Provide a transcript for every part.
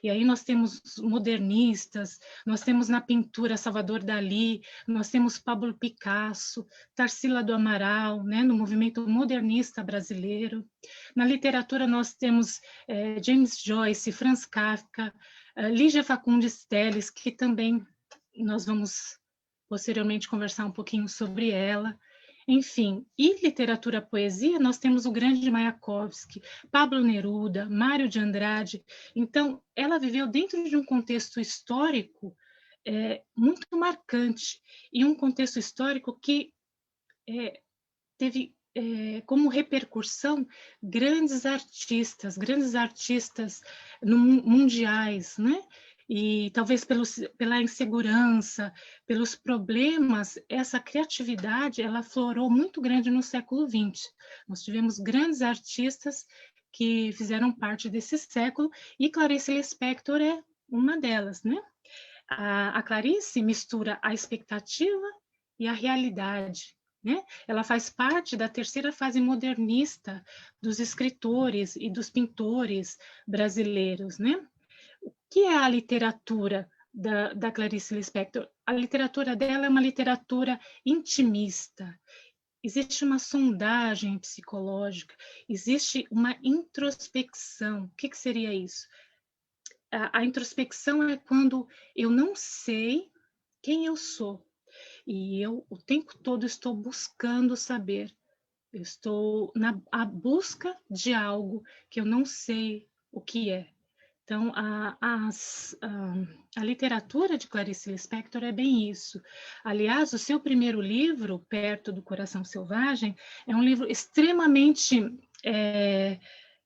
E aí nós temos modernistas, nós temos na pintura Salvador Dalí, nós temos Pablo Picasso, Tarsila do Amaral, né, no movimento modernista brasileiro. Na literatura nós temos James Joyce, Franz Kafka, Lígia Fagundes Telles, que também nós vamos posteriormente conversar um pouquinho sobre ela. Enfim, e literatura poesia, nós temos o grande Mayakovsky, Pablo Neruda, Mário de Andrade. Então, ela viveu dentro de um contexto histórico muito marcante, e um contexto histórico que teve como repercussão grandes artistas mundiais, né? E talvez pela insegurança, pelos problemas, essa criatividade, ela aflorou muito grande no século XX. Nós tivemos grandes artistas que fizeram parte desse século, e Clarice Lispector é uma delas, né? A Clarice mistura a expectativa e a realidade, né? Ela faz parte da terceira fase modernista dos escritores e dos pintores brasileiros, né? O que é a literatura da Clarice Lispector? A literatura dela é uma literatura intimista. Existe uma sondagem psicológica, existe uma introspecção. O que seria isso? A introspecção é quando eu não sei quem eu sou, e eu o tempo todo estou buscando saber. Eu estou à busca de algo que eu não sei o que é. Então, a literatura de Clarice Lispector é bem isso. Aliás, o seu primeiro livro, Perto do Coração Selvagem, é um livro extremamente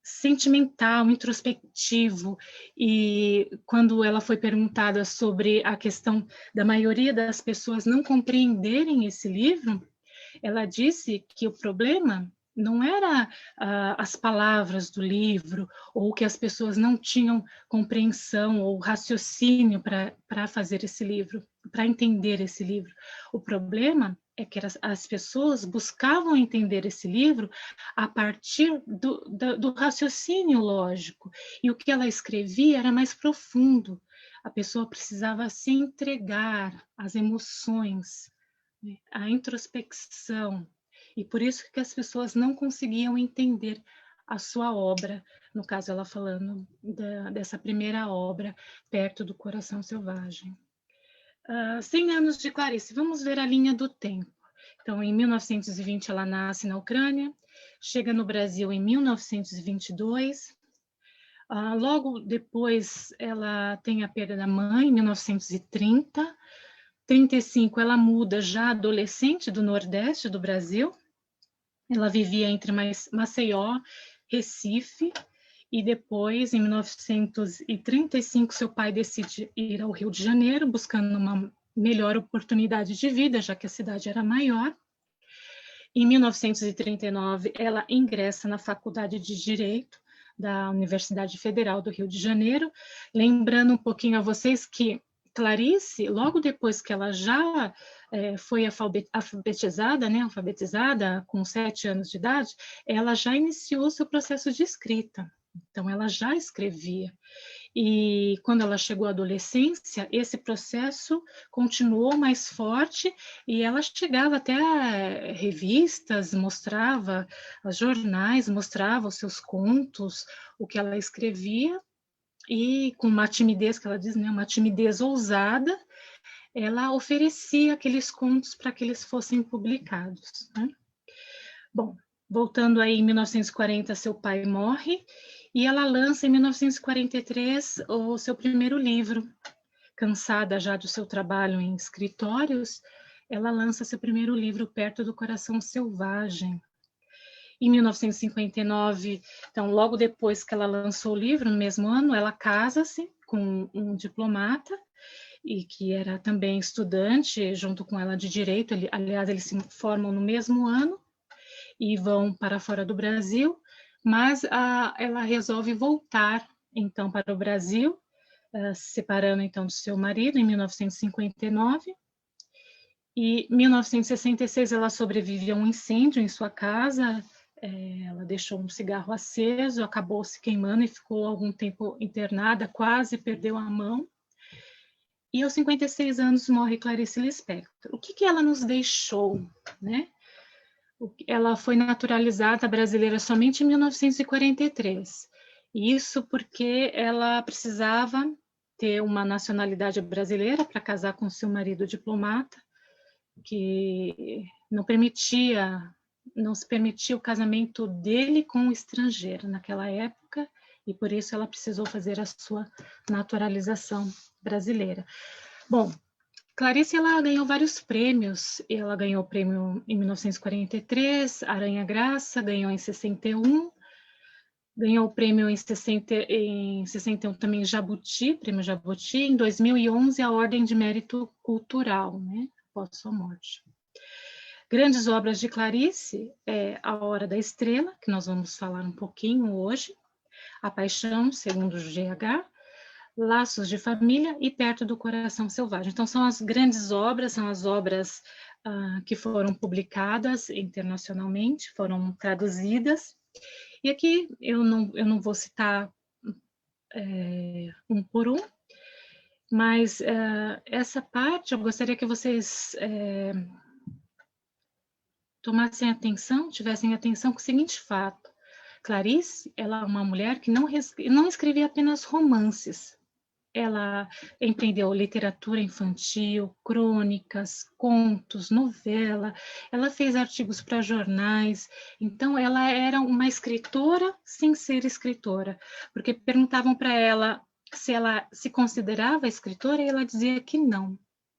sentimental, introspectivo, e quando ela foi perguntada sobre a questão da maioria das pessoas não compreenderem esse livro, ela disse que o problema não era as palavras do livro, ou que as pessoas não tinham compreensão ou raciocínio para fazer esse livro, para entender esse livro. O problema é que as pessoas buscavam entender esse livro a partir do raciocínio lógico, e o que ela escrevia era mais profundo. A pessoa precisava se entregar às emoções, a introspecção, e por isso que as pessoas não conseguiam entender a sua obra, no caso ela falando dessa primeira obra, Perto do Coração Selvagem. 100 anos de Clarice, vamos ver a linha do tempo. Então, em 1920 ela nasce na Ucrânia, chega no Brasil em 1922, logo depois ela tem a perda da mãe, em 1930, 35 ela muda já adolescente do Nordeste do Brasil, ela vivia entre Maceió, Recife, e depois, em 1935, seu pai decide ir ao Rio de Janeiro, buscando uma melhor oportunidade de vida, já que a cidade era maior. Em 1939, ela ingressa na Faculdade de Direito da Universidade Federal do Rio de Janeiro, lembrando um pouquinho a vocês que Clarice, logo depois que ela já foi alfabetizada, né, com 7 anos de idade, ela já iniciou seu processo de escrita. Então, ela já escrevia. E quando ela chegou à adolescência, esse processo continuou mais forte, e ela chegava até revistas, mostrava, jornais, mostrava os seus contos, o que ela escrevia, e com uma timidez, que ela diz, né, uma timidez ousada, ela oferecia aqueles contos para que eles fossem publicados, né? Bom, voltando aí, em 1940, seu pai morre, e ela lança em 1943 o seu primeiro livro. Cansada já do seu trabalho em escritórios, ela lança seu primeiro livro, Perto do Coração Selvagem. Em 1959, então, logo depois que ela lançou o livro, no mesmo ano, ela casa-se com um diplomata, e que era também estudante, junto com ela de Direito. Aliás, eles se formam no mesmo ano, e vão para fora do Brasil, mas ela resolve voltar, então, para o Brasil, se separando, então, do seu marido, em 1959, e em 1966 ela sobrevive a um incêndio em sua casa, Ela deixou um cigarro aceso, acabou se queimando e ficou algum tempo internada, quase perdeu a mão. E aos 56 anos morre Clarice Lispector. O que ela nos deixou, né? Ela foi naturalizada brasileira somente em 1943. Isso porque ela precisava ter uma nacionalidade brasileira para casar com seu marido diplomata, que não se permitia o casamento dele com um estrangeiro naquela época, e por isso ela precisou fazer a sua naturalização brasileira. Bom, Clarice, ela ganhou vários prêmios. Ela ganhou o prêmio em 1943, Aranha Graça, ganhou em 61, ganhou o prêmio em 61 também Jabuti, prêmio Jabuti, em 2011 a Ordem de Mérito Cultural, né, após sua morte. Grandes obras de Clarice é A Hora da Estrela, que nós vamos falar um pouquinho hoje, A Paixão, segundo o GH, Laços de Família e Perto do Coração Selvagem. Então, são as grandes obras, são as obras que foram publicadas internacionalmente, foram traduzidas. E aqui eu não vou citar um por um, mas essa parte eu gostaria que vocês tomassem atenção, tivessem atenção com o seguinte fato. Clarice, ela é uma mulher que não escrevia apenas romances. Ela empreendeu literatura infantil, crônicas, contos, novela. Ela fez artigos para jornais. Então, ela era uma escritora sem ser escritora, porque perguntavam para ela se considerava escritora e ela dizia que não.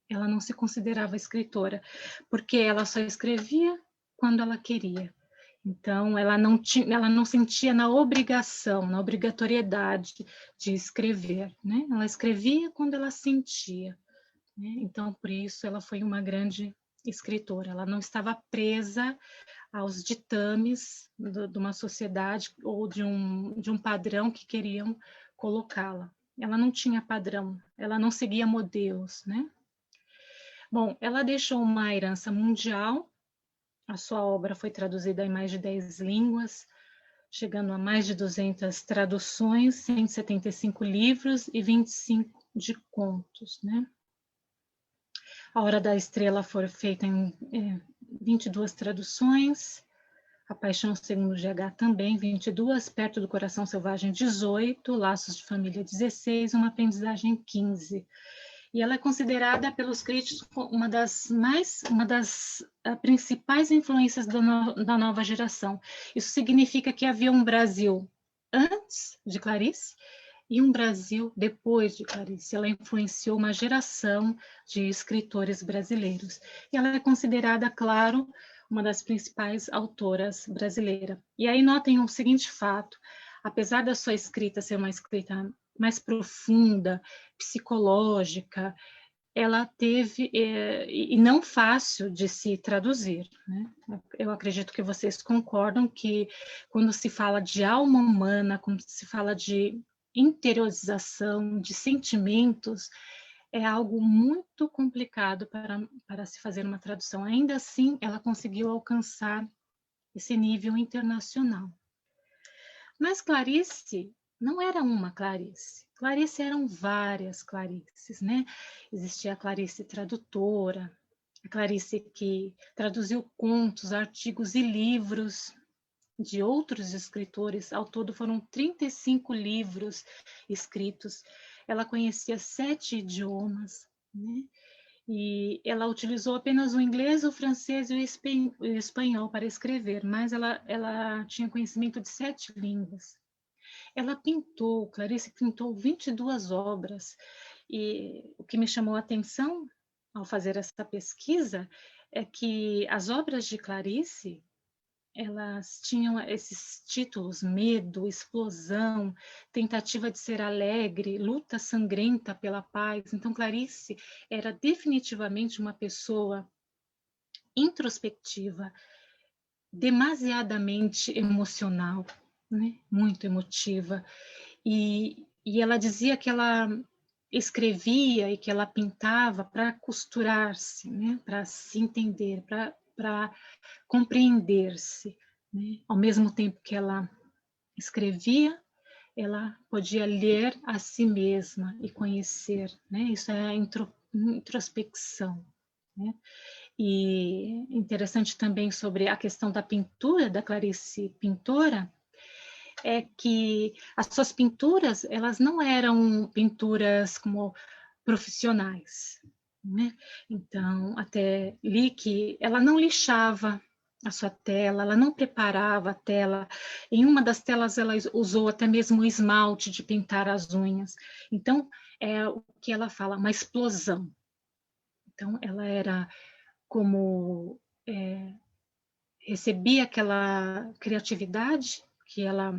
Ela não se considerava escritora, porque ela só escrevia quando ela queria. Então, ela não sentia na obrigação, na obrigatoriedade de escrever, né? Ela escrevia quando ela sentia, né? Então, por isso, ela foi uma grande escritora. Ela não estava presa aos ditames de uma sociedade ou de um padrão que queriam colocá-la. Ela não tinha padrão, ela não seguia modelos, né? Bom, ela deixou uma herança mundial. A sua obra foi traduzida em mais de 10 línguas, chegando a mais de 200 traduções, 175 livros e 25 de contos, né? A Hora da Estrela foi feita em 22 traduções, A Paixão segundo GH também, 22, Perto do Coração Selvagem, 18, Laços de Família, 16, Uma Aprendizagem, 15. E ela é considerada pelos críticos uma das principais influências da nova geração. Isso significa que havia um Brasil antes de Clarice e um Brasil depois de Clarice. Ela influenciou uma geração de escritores brasileiros. E ela é considerada, claro, uma das principais autoras brasileiras. E aí notem o seguinte fato: apesar da sua escrita ser uma escrita mais profunda, psicológica, ela teve, e não fácil de se traduzir, né? Eu acredito que vocês concordam que quando se fala de alma humana, quando se fala de interiorização, de sentimentos, é algo muito complicado para se fazer uma tradução. Ainda assim, ela conseguiu alcançar esse nível internacional. Mas Clarice não era uma Clarice. Clarice eram várias Clarices, né? Existia a Clarice tradutora, a Clarice que traduziu contos, artigos e livros de outros escritores. Ao todo foram 35 livros escritos. Ela conhecia 7 idiomas, né? E ela utilizou apenas o inglês, o francês e o espanhol para escrever, mas ela tinha conhecimento de 7 línguas. Ela pintou, Clarice pintou 22 obras, e o que me chamou a atenção ao fazer essa pesquisa é que as obras de Clarice, elas tinham esses títulos: medo, explosão, tentativa de ser alegre, luta sangrenta pela paz. Então, Clarice era definitivamente uma pessoa introspectiva, demasiadamente emocional, né? Muito emotiva. E ela dizia que ela escrevia e que ela pintava para costurar-se, né? Para se entender, para compreender-se. né? Ao mesmo tempo que ela escrevia, ela podia ler a si mesma e conhecer, né? Isso é a introspecção, né? E interessante também sobre a questão da pintura, da Clarice pintora, é que as suas pinturas, elas não eram pinturas como profissionais, né? Então, até li que ela não lixava a sua tela, ela não preparava a tela. Em uma das telas, ela usou até mesmo o esmalte de pintar as unhas. Então, é o que ela fala, uma explosão. Então, ela era como recebia aquela criatividade que ela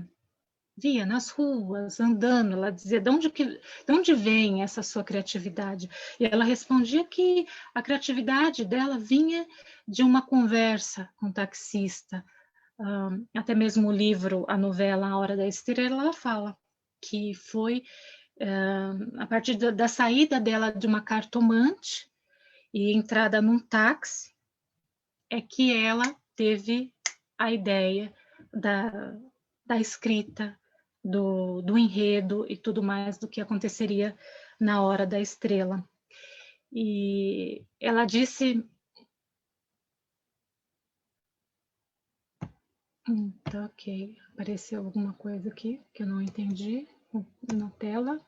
via nas ruas, andando, ela dizia, de onde vem essa sua criatividade? E ela respondia que a criatividade dela vinha de uma conversa com o taxista. Até mesmo o livro, a novela A Hora da Estrela, ela fala que foi a partir da saída dela de uma cartomante e entrada num táxi, é que ela teve a ideia da escrita, do enredo e tudo mais do que aconteceria na Hora da Estrela. E ela disse... Tá ok, apareceu alguma coisa aqui que eu não entendi na tela.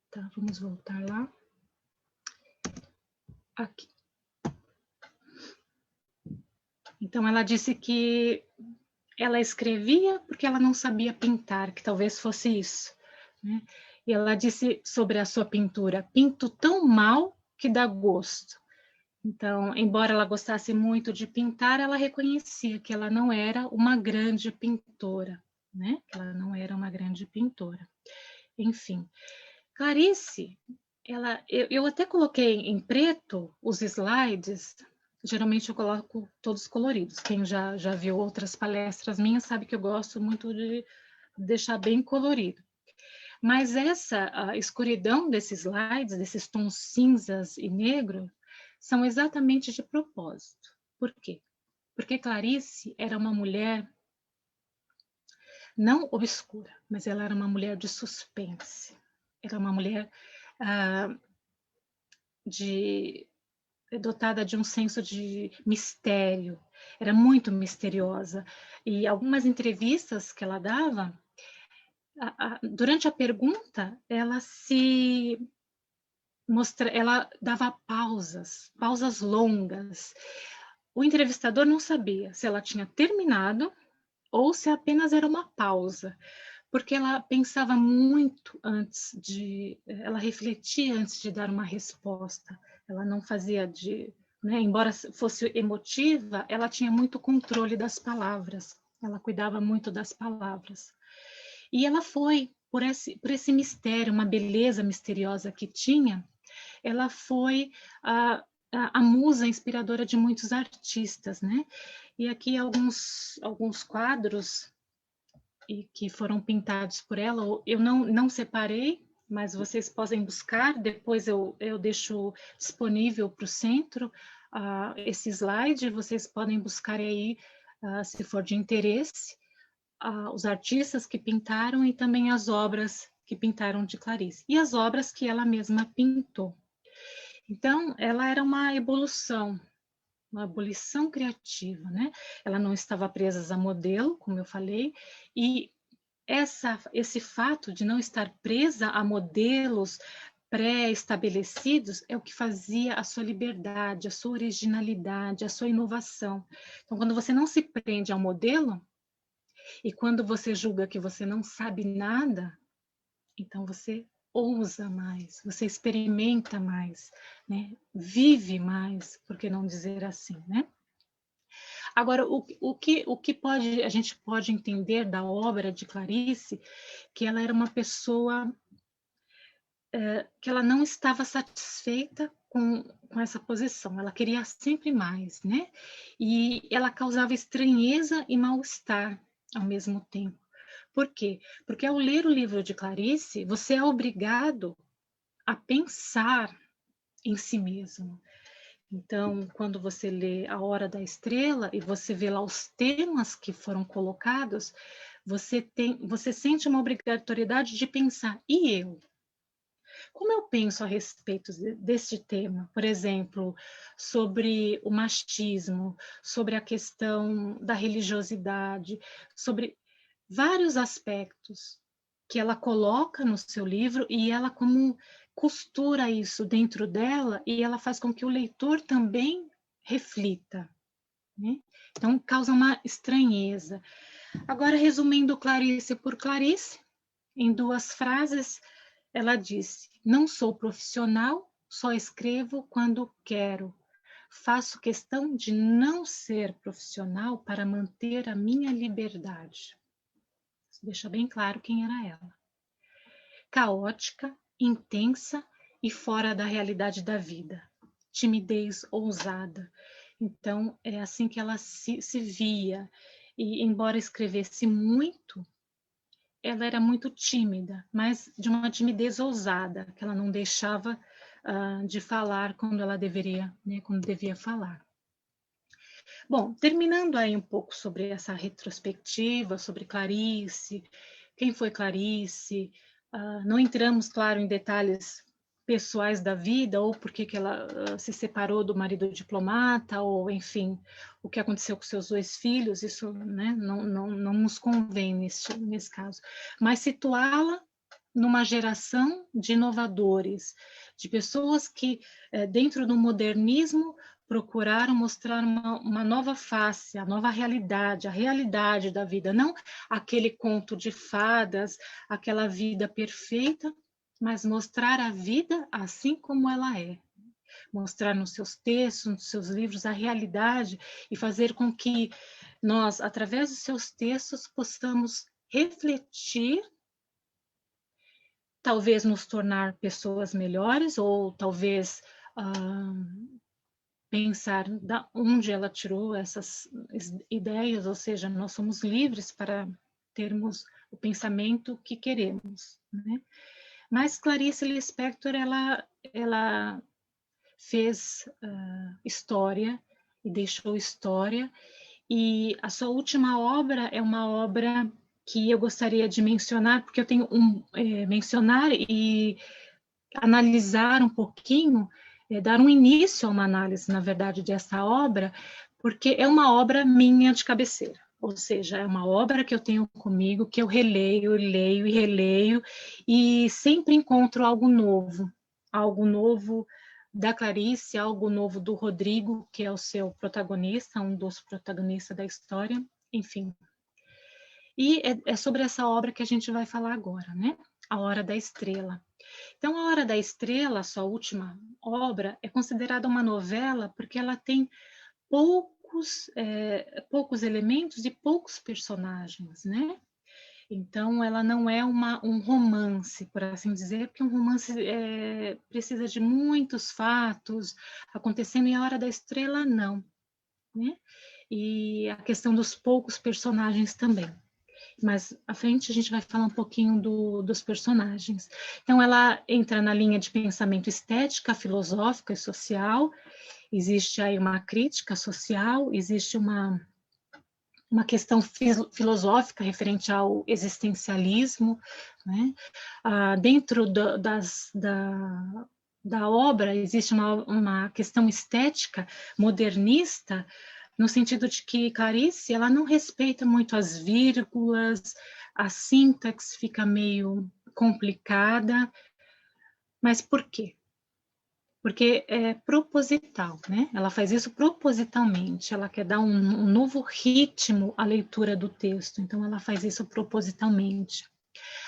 Tá, vamos voltar lá. Aqui. Então, ela disse que ela escrevia porque ela não sabia pintar, que talvez fosse isso, né? E ela disse sobre a sua pintura: pinto tão mal que dá gosto. Então, embora ela gostasse muito de pintar, ela reconhecia que ela não era uma grande pintora, né? Ela não era uma grande pintora. Enfim, Clarice, eu até coloquei em preto os slides. Geralmente eu coloco todos coloridos. Quem já viu outras palestras minhas sabe que eu gosto muito de deixar bem colorido. Mas essa a escuridão desses slides, desses tons cinzas e negros, são exatamente de propósito. Por quê? Porque Clarice era uma mulher não obscura, mas ela era uma mulher de suspense. Era uma mulher dotada de um senso de mistério. Era muito misteriosa. E algumas entrevistas que ela dava, durante a pergunta, ela dava pausas longas. O entrevistador não sabia se ela tinha terminado ou se apenas era uma pausa, porque ela pensava muito ela refletia antes de dar uma resposta. Ela não fazia né, embora fosse emotiva, ela tinha muito controle das palavras. Ela cuidava muito das palavras. E ela foi por esse mistério, uma beleza misteriosa que tinha. Ela foi a musa inspiradora de muitos artistas, né? E aqui alguns quadros que foram pintados por ela, eu não separei, mas vocês podem buscar, depois eu deixo disponível para o centro esse slide, vocês podem buscar aí, se for de interesse, os artistas que pintaram e também as obras que pintaram de Clarice, e as obras que ela mesma pintou. Então, ela era uma ebulição criativa, né? Ela não estava presa a modelo, como eu falei, e esse fato de não estar presa a modelos pré-estabelecidos é o que fazia a sua liberdade, a sua originalidade, a sua inovação. Então, quando você não se prende ao modelo, e quando você julga que você não sabe nada, então você ousa mais, você experimenta mais, né? Vive mais, por que não dizer assim, né? Agora, o que a gente pode entender da obra de Clarice, que ela era uma pessoa que ela não estava satisfeita com essa posição, ela queria sempre mais, né? E ela causava estranheza e mal-estar ao mesmo tempo. Por quê? Porque ao ler o livro de Clarice, você é obrigado a pensar em si mesmo. Então, quando você lê A Hora da Estrela e você vê lá os temas que foram colocados, você sente uma obrigatoriedade de pensar, e eu? Como eu penso a respeito deste tema? Por exemplo, sobre o machismo, sobre a questão da religiosidade, sobre vários aspectos que ela coloca no seu livro e ela como costura isso dentro dela e ela faz com que o leitor também reflita, né? Então causa uma estranheza. Agora, resumindo Clarice por Clarice, em 2 frases, ela disse: não sou profissional, só escrevo quando quero. Faço questão de não ser profissional para manter a minha liberdade. Isso deixa bem claro quem era ela. Caótica, intensa e fora da realidade da vida. Timidez ousada. Então, é assim que ela se via. E, embora escrevesse muito, ela era muito tímida, mas de uma timidez ousada, que ela não deixava de falar quando ela deveria, né, quando devia falar. Bom, terminando aí um pouco sobre essa retrospectiva, sobre Clarice, quem foi Clarice, não entramos, claro, em detalhes pessoais da vida, ou por que ela se separou do marido diplomata, ou, enfim, o que aconteceu com seus 2 filhos, isso, né, não nos convém nesse caso. Mas situá-la numa geração de inovadores, de pessoas que, dentro do modernismo, procuraram mostrar uma nova face, a nova realidade, a realidade da vida, não aquele conto de fadas, aquela vida perfeita, mas mostrar a vida assim como ela é. Mostrar nos seus textos, nos seus livros, a realidade e fazer com que nós, através dos seus textos, possamos refletir, talvez nos tornar pessoas melhores, ou talvez pensar da onde ela tirou essas ideias, ou seja, nós somos livres para termos o pensamento que queremos, né? Mas Clarice Lispector, ela fez história e deixou história, e a sua última obra é uma obra que eu gostaria de mencionar, porque eu tenho mencionar e analisar um pouquinho, dar um início a uma análise, na verdade, dessa obra, porque é uma obra minha de cabeceira. Ou seja, é uma obra que eu tenho comigo, que eu releio, leio e releio, e sempre encontro algo novo da Clarice, algo novo do Rodrigo, que é o seu protagonista, um dos protagonistas da história, enfim. E é sobre essa obra que a gente vai falar agora, né? A Hora da Estrela. Então, A Hora da Estrela, sua última obra, é considerada uma novela porque ela tem poucos elementos e poucos personagens, né? Então, ela não é um romance, por assim dizer, porque um romance precisa de muitos fatos acontecendo, e A Hora da Estrela, não, né? E a questão dos poucos personagens também. Mas à frente a gente vai falar um pouquinho dos personagens. Então, ela entra na linha de pensamento estética, filosófica e social. Existe aí uma crítica social, existe uma questão filosófica referente ao existencialismo, né? Dentro da obra existe uma questão estética modernista, no sentido de que Clarice, ela não respeita muito as vírgulas, a sintaxe fica meio complicada, mas por quê? Porque é proposital, né? Ela faz isso propositalmente, ela quer dar um novo ritmo à leitura do texto, então ela faz isso propositalmente.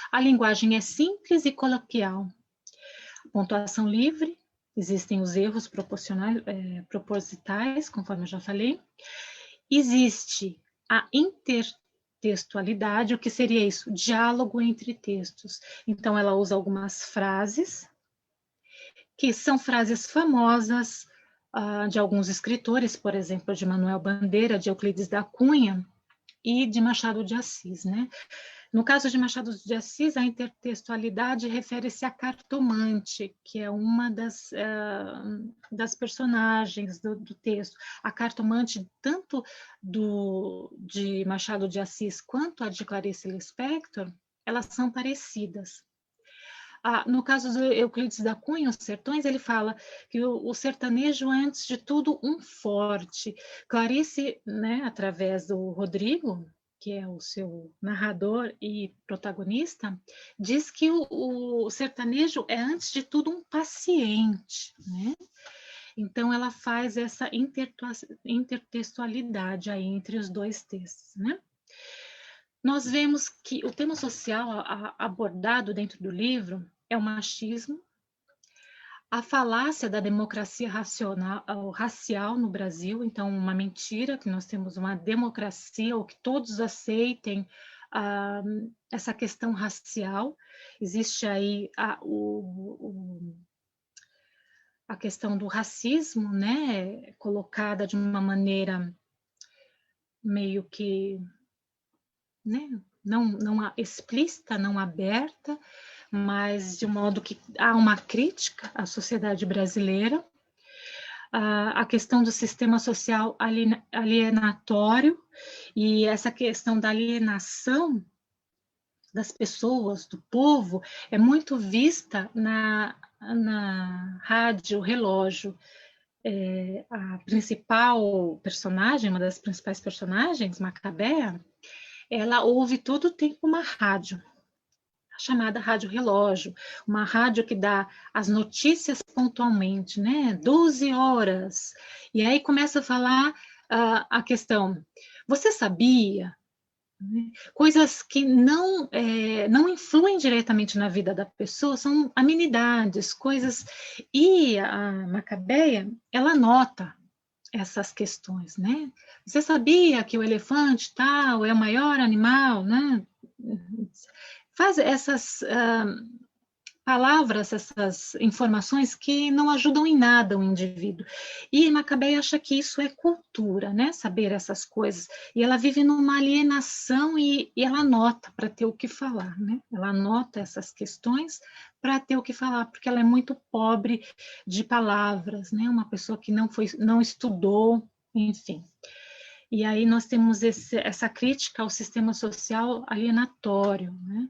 A linguagem é simples e coloquial. Pontuação livre, existem os erros propositais, conforme eu já falei. Existe a intertextualidade, o que seria isso? Diálogo entre textos. Então, ela usa algumas frases, que são frases famosas de alguns escritores, por exemplo, de Manuel Bandeira, de Euclides da Cunha e de Machado de Assis, né? No caso de Machado de Assis, a intertextualidade refere-se à cartomante, que é uma das personagens do texto. A cartomante, tanto de Machado de Assis quanto a de Clarice Lispector, elas são parecidas. No caso do Euclides da Cunha, Os Sertões, ele fala que o sertanejo é, antes de tudo, um forte. Clarice, né, através do Rodrigo, que é o seu narrador e protagonista, diz que o sertanejo é, antes de tudo, um paciente, né? Então, ela faz essa intertextualidade aí entre os dois textos, né? Nós vemos que o tema social abordado dentro do livro é o machismo, a falácia da democracia racial no Brasil, então uma mentira que nós temos uma democracia, ou que todos aceitem essa questão racial. Existe aí a questão do racismo, né, colocada de uma maneira meio que, né, não explícita, não aberta, mas de modo que há uma crítica à sociedade brasileira, a questão do sistema social alienatório, e essa questão da alienação das pessoas, do povo, é muito vista na Rádio Relógio. A principal personagem, uma das principais personagens, Macabea, ela ouve todo o tempo uma rádio, chamada Rádio Relógio, uma rádio que dá as notícias pontualmente, né? 12 horas. E aí começa a falar a questão, você sabia? Coisas que não influem diretamente na vida da pessoa, são amenidades, coisas... E a Macabeia, ela nota essas questões, né? Você sabia que o elefante tal é o maior animal, né? Faz essas palavras, essas informações que não ajudam em nada o indivíduo. E Macabeia acha que isso é cultura, né? Saber essas coisas. E ela vive numa alienação e ela anota para ter o que falar, né? Ela anota essas questões para ter o que falar, porque ela é muito pobre de palavras, né? Uma pessoa que não estudou, enfim. E aí nós temos essa crítica ao sistema social alienatório, né?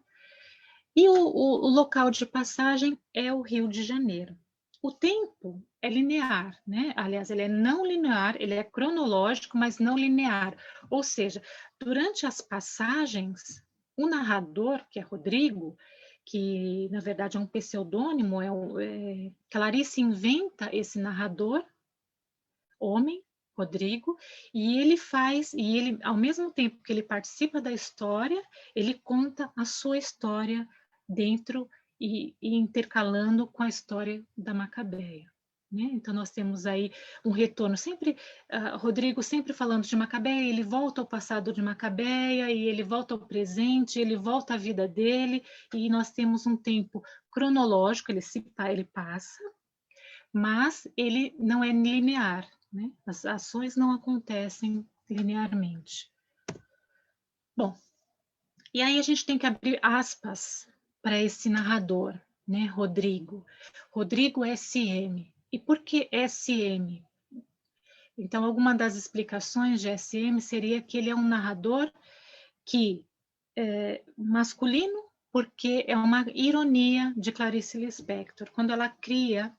E o local de passagem é o Rio de Janeiro. O tempo é linear, né? Aliás, ele é não linear, ele é cronológico, mas não linear. Ou seja, durante as passagens, o narrador, que é Rodrigo, que na verdade é um pseudônimo, Clarice inventa esse narrador, homem, Rodrigo, e ele, ao mesmo tempo que ele participa da história, ele conta a sua história dentro e intercalando com a história da Macabeia, né? Então nós temos aí um retorno, sempre Rodrigo sempre falando de Macabeia, ele volta ao passado de Macabeia, e ele volta ao presente, ele volta à vida dele, e nós temos um tempo cronológico, ele passa, mas ele não é linear, né? As ações não acontecem linearmente. Bom, e aí a gente tem que abrir aspas para esse narrador, né, Rodrigo. Rodrigo SM. E por que SM? Então, alguma das explicações de SM seria que ele é um narrador que é masculino, porque é uma ironia de Clarice Lispector, quando ela cria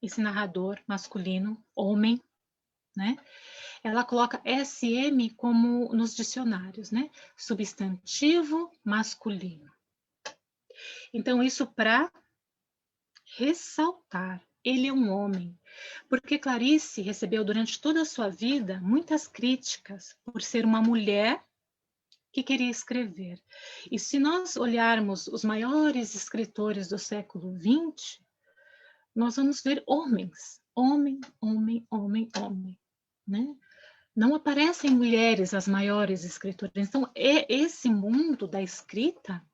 esse narrador masculino, homem, né? Ela coloca SM como nos dicionários, né? Substantivo masculino. Então, isso para ressaltar, ele é um homem, porque Clarice recebeu durante toda a sua vida muitas críticas por ser uma mulher que queria escrever. E se nós olharmos os maiores escritores do século XX, nós vamos ver homens, homem, homem, homem, homem, né? Não aparecem mulheres as maiores escritoras. Então, esse mundo da escrita,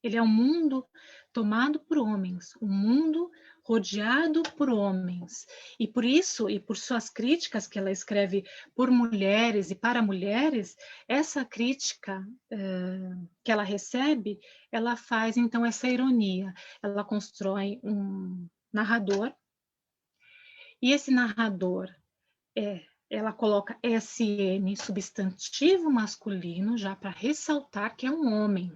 ele é um mundo tomado por homens, um mundo rodeado por homens. E por isso, e por suas críticas que ela escreve por mulheres e para mulheres, essa crítica que ela recebe, ela faz então essa ironia. Ela constrói um narrador, e esse narrador ela coloca SM, substantivo masculino, já para ressaltar que é um homem.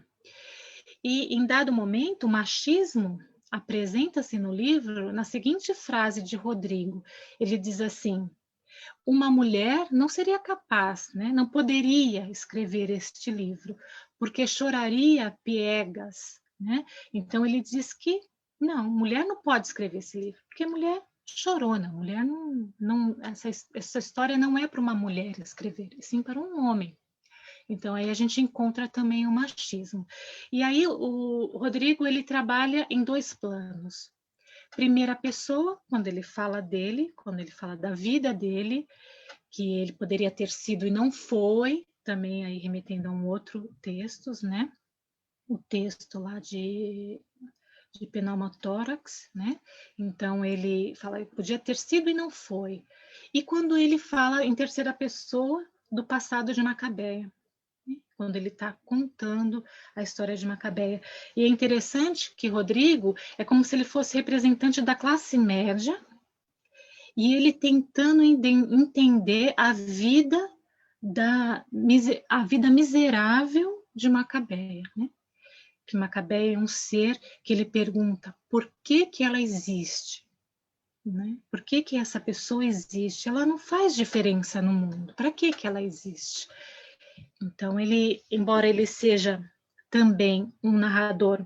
E, em dado momento, o machismo apresenta-se no livro na seguinte frase de Rodrigo. Ele diz assim: uma mulher não seria capaz, né, não poderia escrever este livro, porque choraria piegas. Né? Então, ele diz que não, mulher não pode escrever esse livro, porque mulher chorona, mulher não essa história não é para uma mulher escrever, e sim para um homem. Então, aí a gente encontra também o machismo. E aí o Rodrigo, ele trabalha em dois planos. Primeira pessoa, quando ele fala dele, quando ele fala da vida dele, que ele poderia ter sido e não foi, também aí remetendo a um outro texto, né? O texto lá de pneumotórax, né? Então ele fala, podia ter sido e não foi. E quando ele fala em terceira pessoa do passado de Macabeia, quando ele está contando a história de Macabeia. E é interessante que Rodrigo é como se ele fosse representante da classe média e ele tentando entender a vida miserável de Macabeia, né? Que Macabeia é um ser que ele pergunta por que ela existe, né? Por que essa pessoa existe? Ela não faz diferença no mundo. Para que ela existe? Então, ele, embora ele seja também um narrador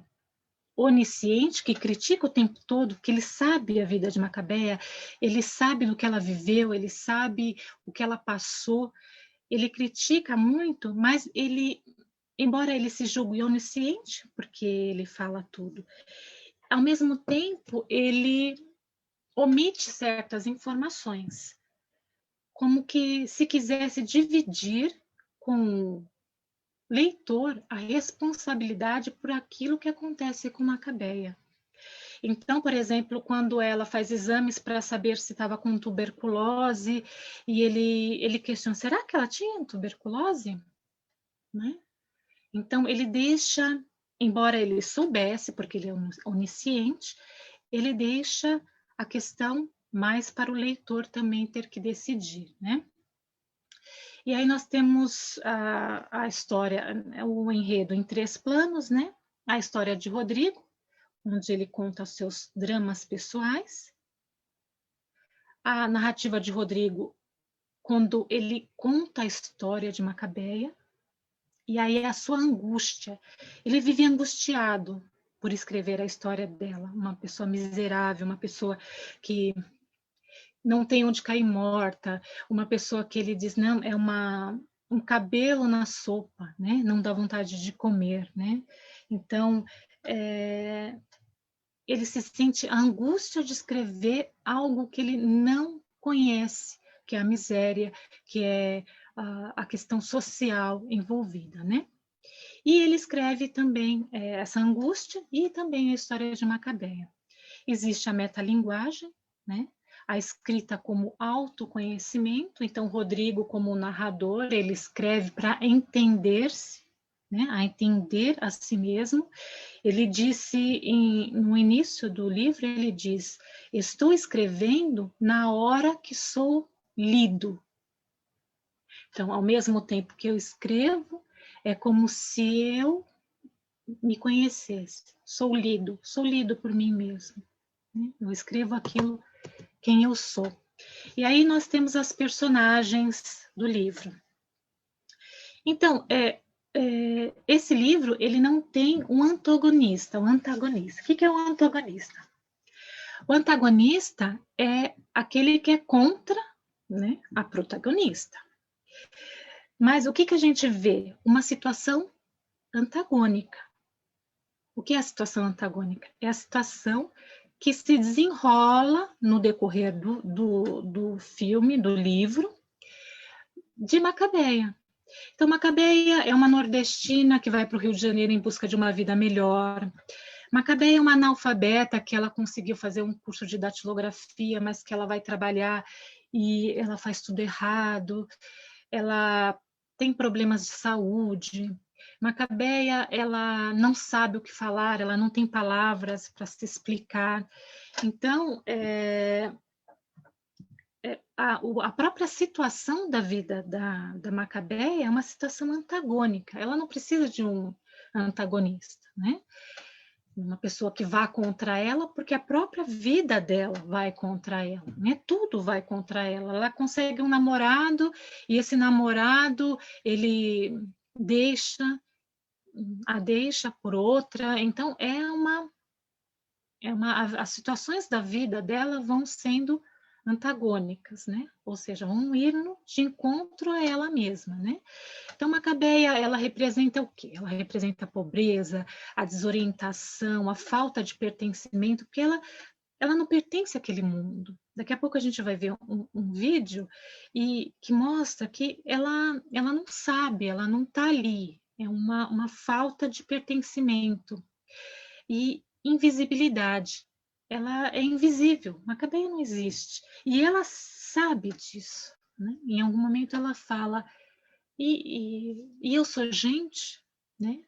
onisciente, que critica o tempo todo, que ele sabe a vida de Macabeia, ele sabe do que ela viveu, ele sabe o que ela passou, ele critica muito, mas ele, embora ele se julgue onisciente, porque ele fala tudo, ao mesmo tempo, ele omite certas informações, como que se quisesse dividir com o leitor a responsabilidade por aquilo que acontece com Macabeia. Então, por exemplo, quando ela faz exames para saber se estava com tuberculose, e ele questiona, será que ela tinha tuberculose? Né? Então, ele deixa, embora ele soubesse, porque ele é onisciente, ele deixa a questão mais para o leitor também ter que decidir, né? E aí nós temos a história, o enredo em 3 planos, né? A história de Rodrigo, onde ele conta os seus dramas pessoais. A narrativa de Rodrigo, quando ele conta a história de Macabeia. E aí a sua angústia. Ele vive angustiado por escrever a história dela. Uma pessoa miserável, uma pessoa que não tem onde cair morta, uma pessoa que ele diz, não, é um cabelo na sopa, né? Não dá vontade de comer, né? Então, ele se sente a angústia de escrever algo que ele não conhece, que é a miséria, que é a questão social envolvida, né? E ele escreve também essa angústia e também a história de Macabeia. Existe a metalinguagem, né? A escrita como autoconhecimento, então Rodrigo, como narrador, ele escreve para entender-se, né? A entender a si mesmo. Ele disse no início do livro, ele diz, estou escrevendo na hora que sou lido. Então, ao mesmo tempo que eu escrevo, é como se eu me conhecesse, sou lido por mim mesmo. Eu escrevo aquilo quem eu sou. E aí nós temos as personagens do livro. Então, esse livro, ele não tem um antagonista. O que é o antagonista? O antagonista é aquele que é contra, né, a protagonista. Mas o que a gente vê? Uma situação antagônica. O que é a situação antagônica? É a situação que se desenrola no decorrer do filme, do livro, de Macabeia. Então, Macabeia é uma nordestina que vai para o Rio de Janeiro em busca de uma vida melhor. Macabeia é uma analfabeta que ela conseguiu fazer um curso de datilografia, mas que ela vai trabalhar e ela faz tudo errado, ela tem problemas de saúde. Macabeia, ela não sabe o que falar, ela não tem palavras para se explicar. Então, a própria situação da vida da Macabeia é uma situação antagônica. Ela não precisa de um antagonista, né? Uma pessoa que vá contra ela, porque a própria vida dela vai contra ela, né? Tudo vai contra ela. Ela consegue um namorado e esse namorado ele a deixa por outra. Então as situações da vida dela vão sendo antagônicas, né? Ou seja, vão ir de encontro a ela mesma, né? Então, Macabeia, ela representa o quê? Ela representa a pobreza, a desorientação, a falta de pertencimento, porque ela não pertence àquele mundo. Daqui a pouco a gente vai ver um vídeo que mostra que ela não sabe, ela não está ali. É uma falta de pertencimento e invisibilidade. Ela é invisível, Macabeia não existe. E ela sabe disso, né? Em algum momento ela fala, e eu sou gente, né?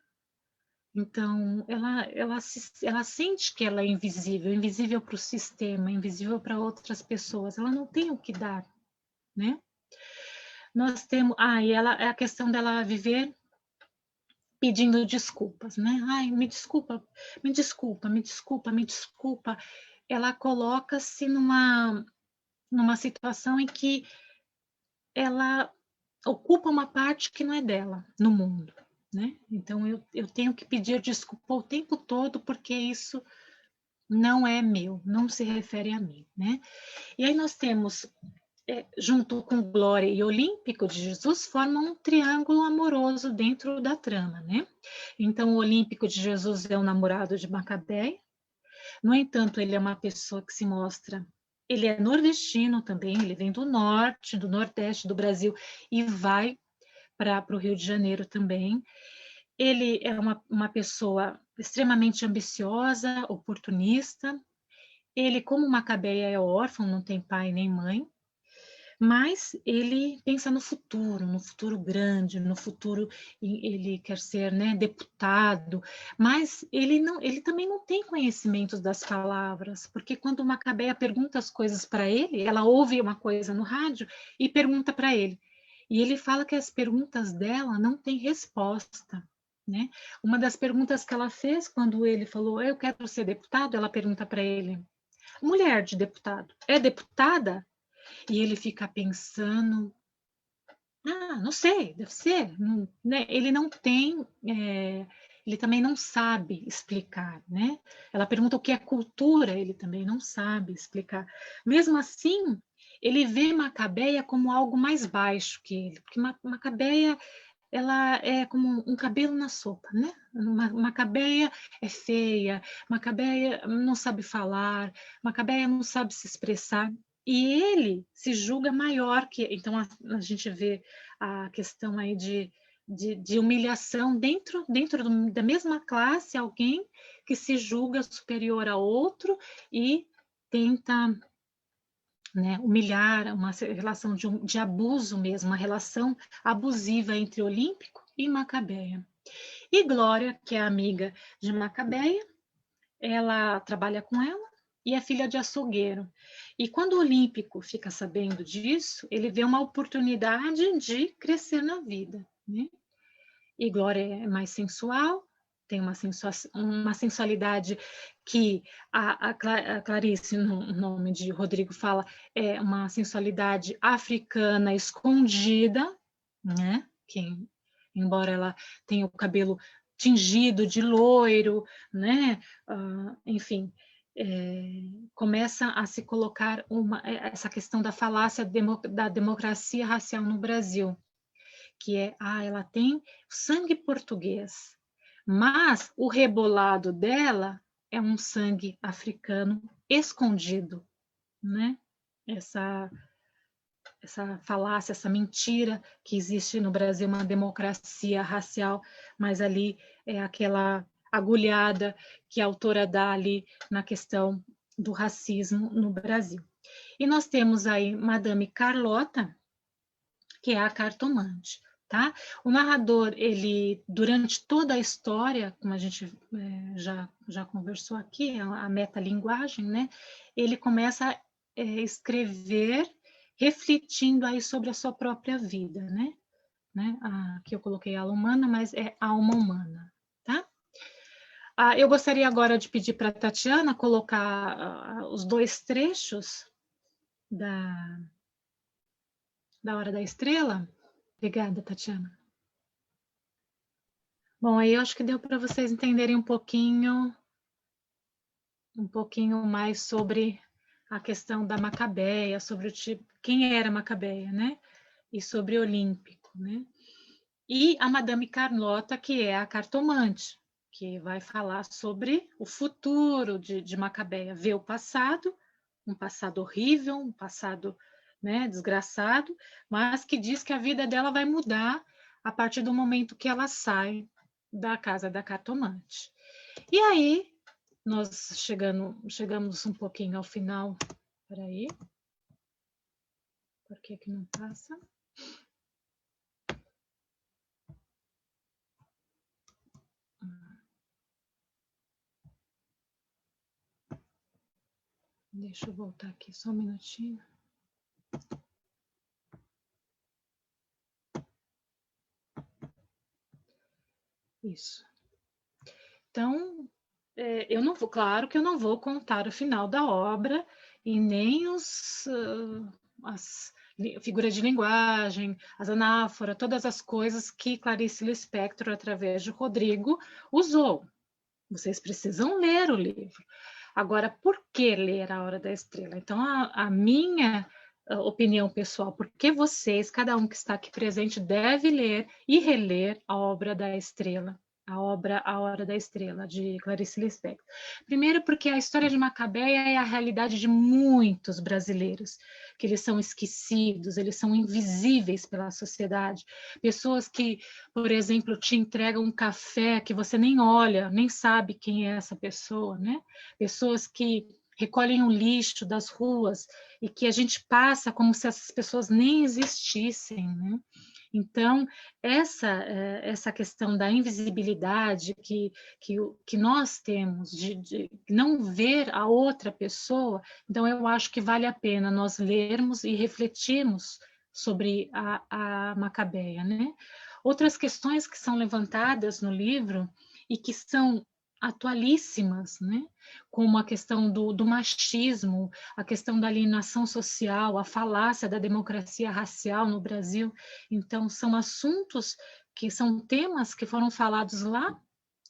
Então, ela sente que ela é invisível para o sistema, invisível para outras pessoas, ela não tem o que dar, né? Nós temos, e ela, é a questão dela viver pedindo desculpas, né? Ai, me desculpa, me desculpa, me desculpa, me desculpa. Ela coloca-se numa situação em que ela ocupa uma parte que não é dela no mundo, né? Então eu tenho que pedir desculpa o tempo todo porque isso não é meu, não se refere a mim, né? E aí nós temos, junto com Glória e Olímpico de Jesus, formam um triângulo amoroso dentro da trama, né? Então o Olímpico de Jesus é o namorado de Macabeia, no entanto ele é uma pessoa que se mostra, ele é nordestino também, ele vem do norte, do nordeste do Brasil e vai para o Rio de Janeiro também. Ele é uma pessoa extremamente ambiciosa, oportunista. Ele, como Macabeia, é órfão, não tem pai nem mãe, mas ele pensa no futuro grande, no futuro ele quer ser, né, deputado, mas ele também não tem conhecimentos das palavras, porque quando Macabeia pergunta as coisas para ele, ela ouve uma coisa no rádio e pergunta para ele. E ele fala que as perguntas dela não têm resposta, né? Uma das perguntas que ela fez quando ele falou, eu quero ser deputado, ela pergunta para ele, mulher de deputado, é deputada? E ele fica pensando, não sei, deve ser, não, né? Ele não tem, ele também não sabe explicar, né? Ela pergunta o que é cultura, ele também não sabe explicar. Mesmo assim, ele vê Macabeia como algo mais baixo que ele, porque Macabeia, ela é como um cabelo na sopa, né? Macabeia é feia, Macabeia não sabe falar, Macabeia não sabe se expressar, e ele se julga maior que. Então, a gente vê a questão aí de humilhação dentro da mesma classe, alguém que se julga superior a outro e tenta, né, humilhar, uma relação de abuso mesmo, uma relação abusiva entre Olímpico e Macabeia. E Glória, que é amiga de Macabeia, ela trabalha com ela e é filha de açougueiro. E quando o Olímpico fica sabendo disso, ele vê uma oportunidade de crescer na vida, né? E Glória é mais sensual, tem uma sensualidade que a Clarice, no nome de Rodrigo, fala, é uma sensualidade africana escondida, né? Que, embora ela tenha o cabelo tingido de loiro, né? Enfim, começa a se colocar essa questão da falácia da democracia racial no Brasil, que ela tem sangue português, mas o rebolado dela é um sangue africano escondido, né? Essa falácia, essa mentira que existe no Brasil, uma democracia racial, mas ali é agulhada que a autora dá ali na questão do racismo no Brasil. E nós temos aí Madame Carlota, que é a cartomante, tá? O narrador, ele, durante toda a história, como a gente já conversou aqui, a metalinguagem, né? Ele começa a escrever, refletindo aí sobre a sua própria vida, né? Aqui eu coloquei alma humana, mas é alma humana, tá? Eu gostaria agora de pedir para a Tatiana colocar os 2 trechos da Hora da Estrela. Obrigada, Tatiana. Bom, aí eu acho que deu para vocês entenderem um pouquinho mais sobre a questão da Macabeia, sobre o tipo, quem era Macabeia, né? E sobre Olímpico, né? E a Madame Carlota, que é a cartomante, que vai falar sobre o futuro de Macabeia, ver o passado, um passado horrível, um passado, né, desgraçado, mas que diz que a vida dela vai mudar a partir do momento que ela sai da casa da cartomante. E aí, nós chegamos um pouquinho ao final. Espera aí. Por que não passa? Deixa eu voltar aqui só um minutinho. Isso. Então, eu não vou, claro que eu não vou contar o final da obra e nem as figuras de linguagem, as anáforas, todas as coisas que Clarice Lispector, através de Rodrigo, usou. Vocês precisam ler o livro. Agora, por que ler A Hora da Estrela? Então, a minha opinião pessoal, porque vocês, cada um que está aqui presente, deve ler e reler a obra da Estrela, a obra A Hora da Estrela, de Clarice Lispector. Primeiro porque a história de Macabeia é a realidade de muitos brasileiros, que eles são esquecidos, eles são invisíveis pela sociedade. Pessoas que, por exemplo, te entregam um café que você nem olha, nem sabe quem é essa pessoa, né? Pessoas que recolhem o lixo das ruas e que a gente passa como se essas pessoas nem existissem, né? Então, essa questão da invisibilidade que nós temos, de não ver a outra pessoa, então eu acho que vale a pena nós lermos e refletirmos sobre a Macabeia, né? Outras questões que são levantadas no livro e que são atualíssimas, né? Como a questão do machismo, a questão da alienação social, a falácia da democracia racial no Brasil. Então, são assuntos que são temas que foram falados lá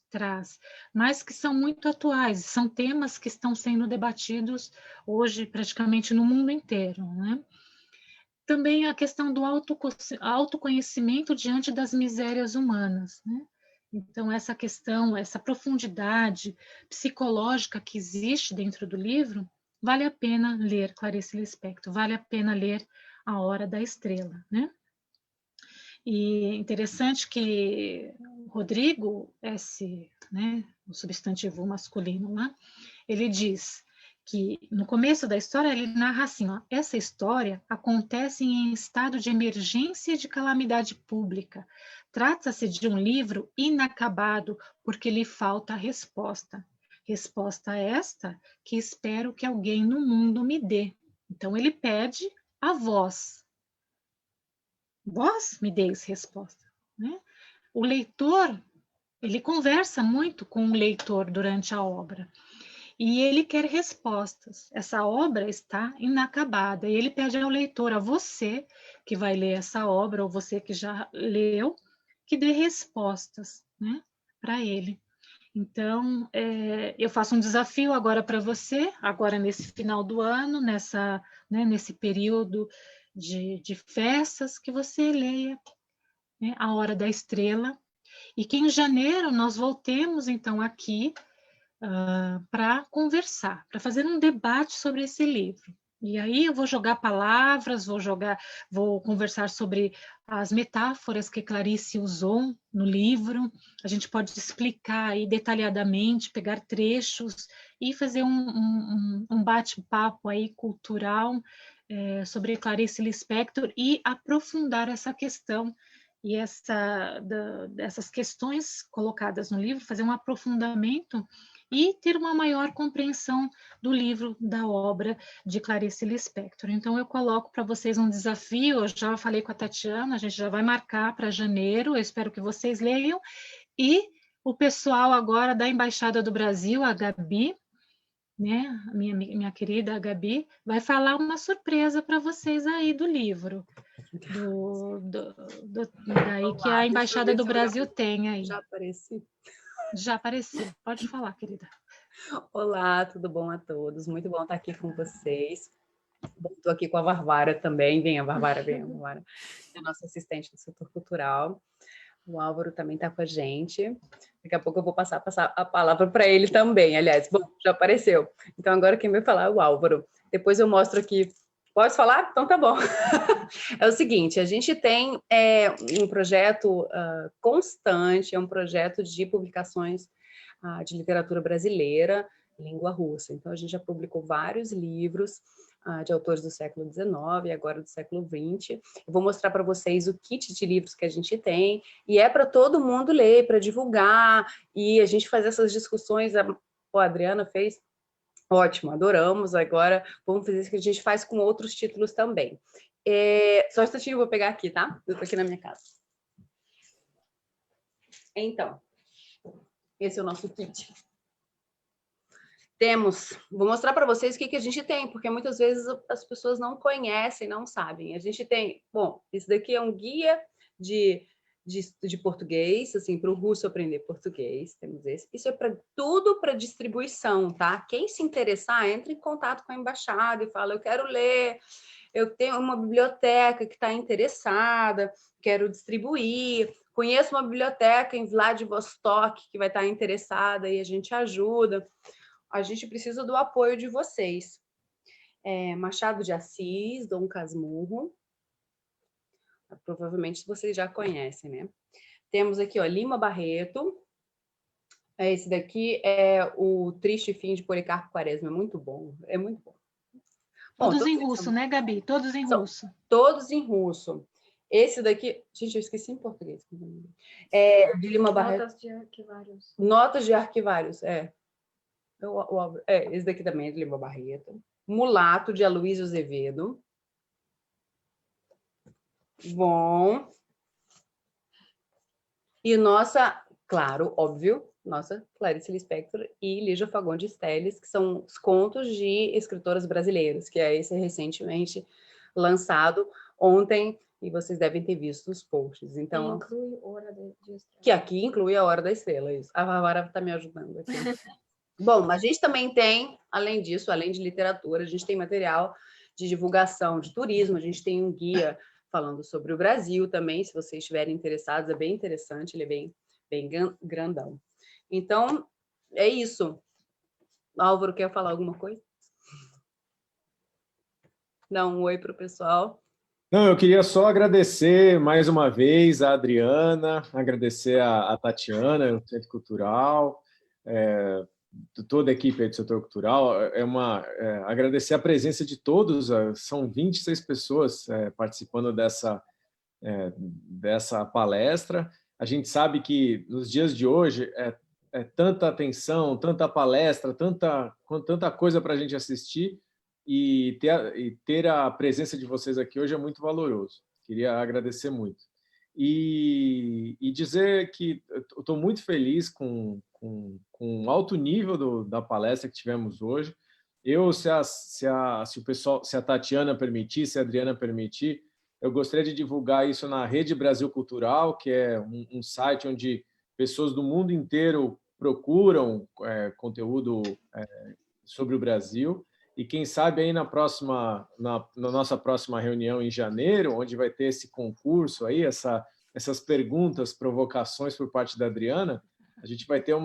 atrás, mas que são muito atuais, são temas que estão sendo debatidos hoje praticamente no mundo inteiro, né? Também a questão do autoconhecimento diante das misérias humanas, né? Então, essa questão, essa profundidade psicológica que existe dentro do livro, vale a pena ler Clarice Lispector, vale a pena ler A Hora da Estrela, né? E interessante que Rodrigo né, o substantivo masculino lá, ele diz que no começo da história ele narra assim, ó, essa história acontece em estado de emergência e de calamidade pública. Trata-se de um livro inacabado porque lhe falta a resposta. Resposta esta que espero que alguém no mundo me dê. Então ele pede a voz. Vós me deis resposta, né? O leitor, ele conversa muito com o leitor durante a obra. E ele quer respostas. Essa obra está inacabada. E ele pede ao leitor, a você que vai ler essa obra, ou você que já leu, que dê respostas, né, para ele. Então, eu faço um desafio agora para você, agora nesse final do ano, nesse período de festas, que você leia, né, A Hora da Estrela, e que em janeiro nós voltemos, então, aqui para conversar, para fazer um debate sobre esse livro, E aí eu vou jogar palavras, vou conversar sobre as metáforas que Clarice usou no livro. A gente pode explicar aí detalhadamente, pegar trechos e fazer um bate-papo aí cultural sobre Clarice Lispector e aprofundar essa questão e dessas questões colocadas no livro, fazer um aprofundamento e ter uma maior compreensão do livro, da obra de Clarice Lispector. Então, eu coloco para vocês um desafio, eu já falei com a Tatiana, a gente já vai marcar para janeiro, eu espero que vocês leiam, e o pessoal agora da Embaixada do Brasil, a Gabi, né, minha querida Gabi, vai falar uma surpresa para vocês aí do livro, daí que a Embaixada do Brasil tem aí. Já apareci. Já apareceu. Pode falar, querida. Olá, tudo bom a todos? Muito bom estar aqui com vocês. Estou aqui com a Varvara também. Vem a Varvara, é a nossa assistente do setor cultural. O Álvaro também está com a gente. Daqui a pouco eu vou passar a palavra para ele também. Aliás, bom, já apareceu. Então, agora quem vai falar é o Álvaro. Depois eu mostro aqui. Pode falar? Então tá bom. É o seguinte, a gente tem um projeto constante, é um projeto de publicações de literatura brasileira, língua russa. Então, a gente já publicou vários livros de autores do século XIX e agora do século XX. Eu vou mostrar para vocês o kit de livros que a gente tem, e é para todo mundo ler, para divulgar, e a gente faz essas discussões. A Adriana fez. Ótimo, adoramos. Agora vamos fazer isso que a gente faz com outros títulos também. Só um instantinho, eu vou pegar aqui, tá? Eu tô aqui na minha casa. Então, esse é o nosso kit. Vou mostrar para vocês o que a gente tem, porque muitas vezes as pessoas não conhecem, não sabem. A gente tem, bom, isso daqui é um guia de português, assim, para o russo aprender português, temos esse. Isso é tudo para distribuição, tá? Quem se interessar, entra em contato com a embaixada e fala, eu quero ler, eu tenho uma biblioteca que está interessada, quero distribuir, conheço uma biblioteca em Vladivostok que vai estar interessada e a gente ajuda. A gente precisa do apoio de vocês. Machado de Assis, Dom Casmurro, provavelmente vocês já conhecem, né? Temos aqui, ó, Lima Barreto. Esse daqui é o Triste Fim de Policarpo Quaresma. É muito bom, é muito bom. Todos em russo, né, Gabi? Todos em russo. Todos em russo. Esse daqui... Gente, eu esqueci em português. De Lima Barreto. Notas de arquivários. Notas de arquivários, esse daqui também é de Lima Barreto. Mulato, de Aloysio Azevedo. Bom. E nossa, claro, óbvio, nossa Clarice Lispector e Lígia Fagundes Telles, que são os contos de escritoras brasileiras, que é esse recentemente lançado ontem, e vocês devem ter visto os posts. Então, inclui Hora de Estrela. Que aqui inclui a Hora da Estrela, isso. A Bárbara está me ajudando aqui. Bom, a gente também tem, além disso, além de literatura, a gente tem material de divulgação de turismo, a gente tem um guia falando sobre o Brasil também, se vocês estiverem interessados, é bem interessante, ele é bem grandão. Então, é isso. Álvaro, quer falar alguma coisa? Dá um oi para o pessoal. Não, eu queria só agradecer mais uma vez a Adriana, agradecer a Tatiana, do Centro Cultural, toda a equipe do setor cultural, agradecer a presença de todos, são 26 pessoas participando dessa palestra. A gente sabe que nos dias de hoje é tanta atenção, tanta palestra, tanta coisa para a gente assistir, e ter a presença de vocês aqui hoje é muito valoroso. Queria agradecer muito. E dizer que eu estou muito feliz com o alto nível da palestra que tivemos hoje. Se a Tatiana permitir, se a Adriana permitir, eu gostaria de divulgar isso na Rede Brasil Cultural, que é um site onde pessoas do mundo inteiro procuram conteúdo sobre o Brasil. E quem sabe aí na nossa próxima reunião em janeiro, onde vai ter esse concurso aí, essas perguntas, provocações por parte da Adriana, a gente vai ter um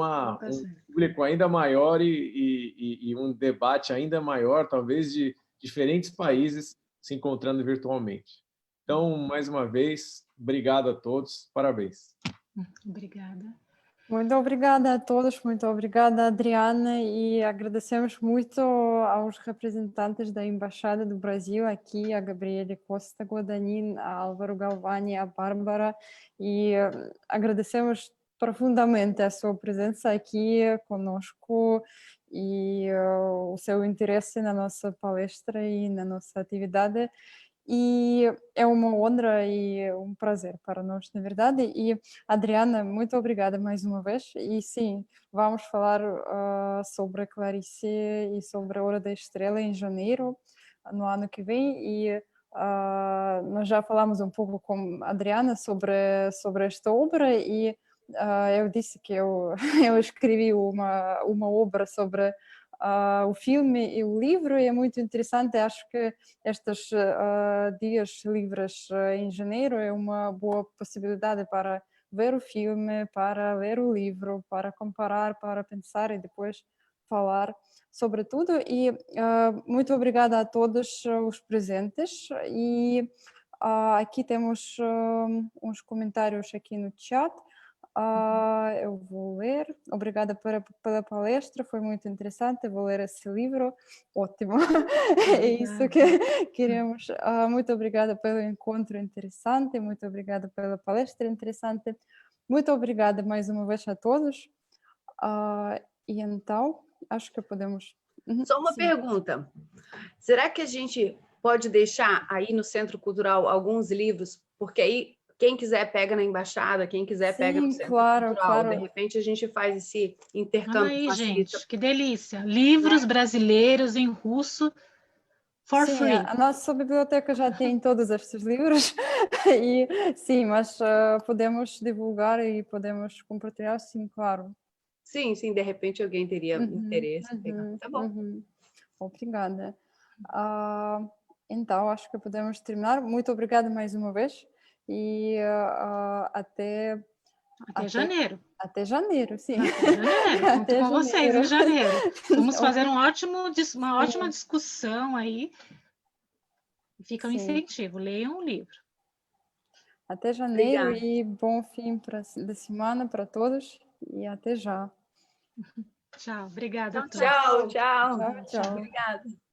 público ainda maior e um debate ainda maior, talvez de diferentes países se encontrando virtualmente. Então, mais uma vez, obrigado a todos, parabéns. Obrigada. Muito obrigada a todos, muito obrigada, Adriana, e agradecemos muito aos representantes da Embaixada do Brasil aqui, a Gabriele Costa Guadagnino, a Álvaro Galvani, a Bárbara, e agradecemos profundamente a sua presença aqui conosco e o seu interesse na nossa palestra e na nossa atividade. E é uma honra e um prazer para nós, na verdade. E, Adriana, muito obrigada mais uma vez. E sim, vamos falar sobre a Clarice e sobre a Hora da Estrela em janeiro, no ano que vem. E nós já falamos um pouco com a Adriana sobre esta obra e eu disse que eu escrevi uma obra sobre o filme e o livro, e é muito interessante. Acho que estes dias livres em janeiro é uma boa possibilidade para ver o filme, para ler o livro, para comparar, para pensar e depois falar sobre tudo. E muito obrigada a todos os presentes. E aqui temos uns comentários aqui no chat. Eu vou ler. Obrigada pela palestra, foi muito interessante. Vou ler esse livro, ótimo. É isso que queremos. Muito obrigada pelo encontro interessante, muito obrigada pela palestra interessante. Muito obrigada mais uma vez a todos. E então, acho que podemos. Só uma pergunta. Será que a gente pode deixar aí no Centro Cultural alguns livros? Porque aí quem quiser pega na embaixada, quem quiser pega no Centro Cultural. Claro. De repente a gente faz esse intercâmbio. Aí, gente, que delícia. Livros brasileiros em russo for sim, free. A nossa biblioteca já tem todos estes livros. E sim, mas podemos divulgar e podemos compartilhar, sim, claro. Sim, de repente alguém teria interesse. Tá bom. Obrigada. Então, acho que podemos terminar. Muito obrigada mais uma vez. E até janeiro. Até janeiro, sim. Até janeiro. Conto com vocês em janeiro. Vamos fazer uma ótima discussão aí. Fica um incentivo. Leiam o livro. Até janeiro. Obrigada. E bom fim de semana para todos. E até já. Tchau. Obrigada. Tchau. Tchau. Obrigada.